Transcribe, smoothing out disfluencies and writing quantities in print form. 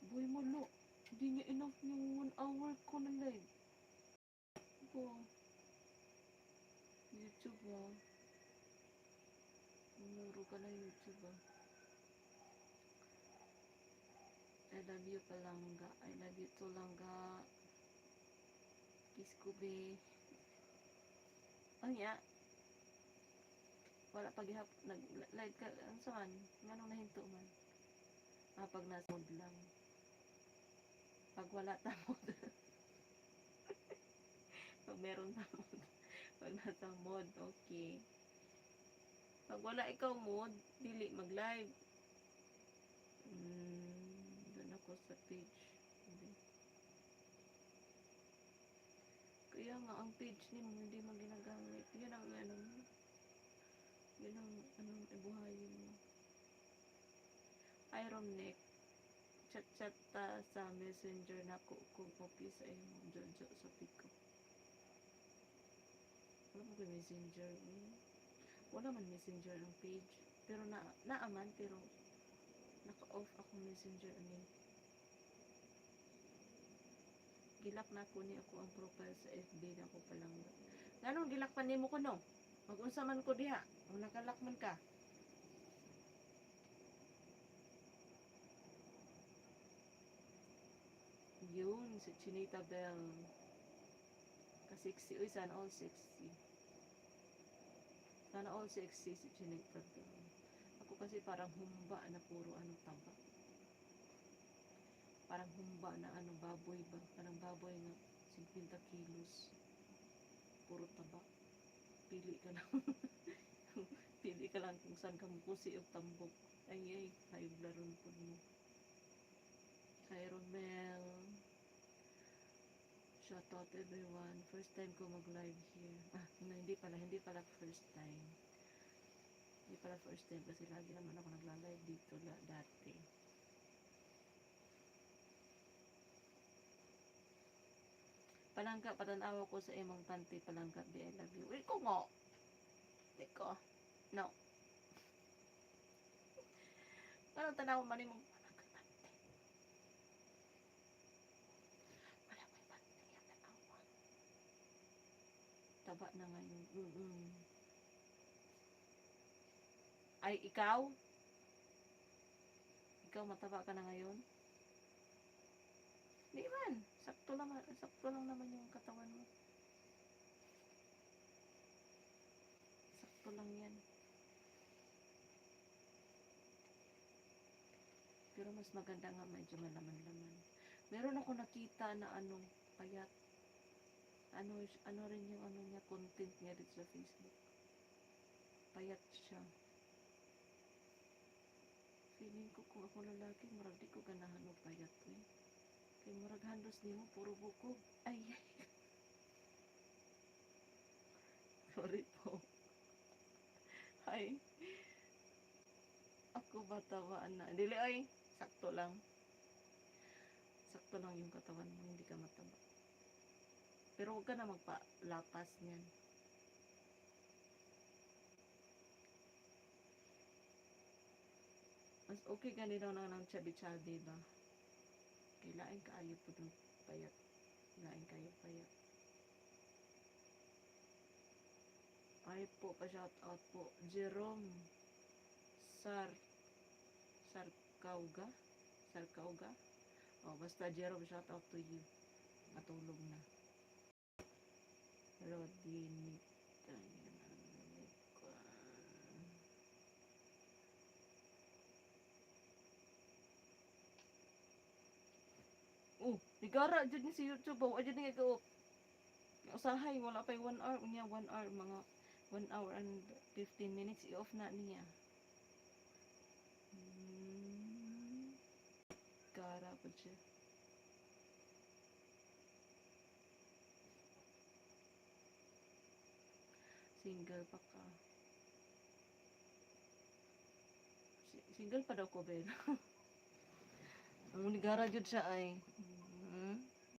Boy mo lo. Hindi niya enough yung 1 hour ko na live. Ko. YouTube ah. Umuro ka na YouTube ah. I love you Palangga. I love you Tulangga. Kiss ko be. Ang ya. Wala paghihap. Nag-live ka. Ang saan? Nganong nahinto man? Pag nasa mood lang. Pag wala tamod. Pag meron tamod. Pag nasa mood. Okay. Pag wala ikaw mood, dili mag-live. Doon ako sa page. Kaya nga, ang page ni mo hindi mo ginagamit. Yun ang ano mo. Yun ang ibuhayin mo. Iron neck. Chat-chat ta sa messenger na ko kung okay sa iyo. Jojo sa pico. Wala mo kay messenger. Wala man messenger ang page. Pero naaman, pero naka-off ako messenger ani. Gilak na ko ni ako ang profile sa FB na ako palang. Ganong gilak pa nimo ko no? Mag-unsa man ko diha. Kung nakalak man ka. Yun, si Chinita Bell. Kasiksi. Uy, sana all sexy. Sana all sexy si Chinita Bell. Ako kasi parang humba na puro taba. Parang humba na baboy ba? Parang baboy na 50 kilos. Puro taba. Pili ka lang. Pili ka lang kung saan ka mukusi o tambok. Ay, hayog laron po mo. Hi, Romel. Shout out everyone. First time ko mag-live here. Hindi pala first time. Hindi pala first time kasi lagi naman ako nagla-live dito dati. Palangka, patanaw ko sa imong panty, palangka, di I love you. Uy, ko nga. Di ko. No. Anong tanaw man imong palangka, panty? Wala may panty. Yan na awan. Taba na ngayon. Ay, ikaw? Ikaw mataba ka na ngayon? Di man. Sakto lang naman yung katawan mo. Sakto lang yan. Pero mas maganda nga medyo malaman-laman. Meron ako nakita na payat. Ano rin yung niya, content niya dito sa Facebook. Payat siya. Feeling ko kung ako lalaki, marag di ko ganahan o payat eh. Kaya marag handos ni mo, puro bukog. Ay. Sorry po. Ay. Ako batawaan na. Dili ay. Sakto lang. Sakto lang yung katawan mo, hindi ka mataba. Pero huwag ka na magpalapas niyan. Mas okay ganito na ng chabi-chabi ba? Kailain kaayo po ng payat. Kailain kayo payat. Ay po, pa-shout out po. Jerome Sarcauga. Basta Jerome, shout out to you. Matulog na. Rodinit. Ligara dyan ni si YouTube. Dyan ni nga usahay, wala pa 1 hour. 1 hour, mga 1 hour and 15 minutes. I-off na niya. Gara po siya. Single pa ka. Single pa daw ko, Ben. Ang ligara dyan siya ay.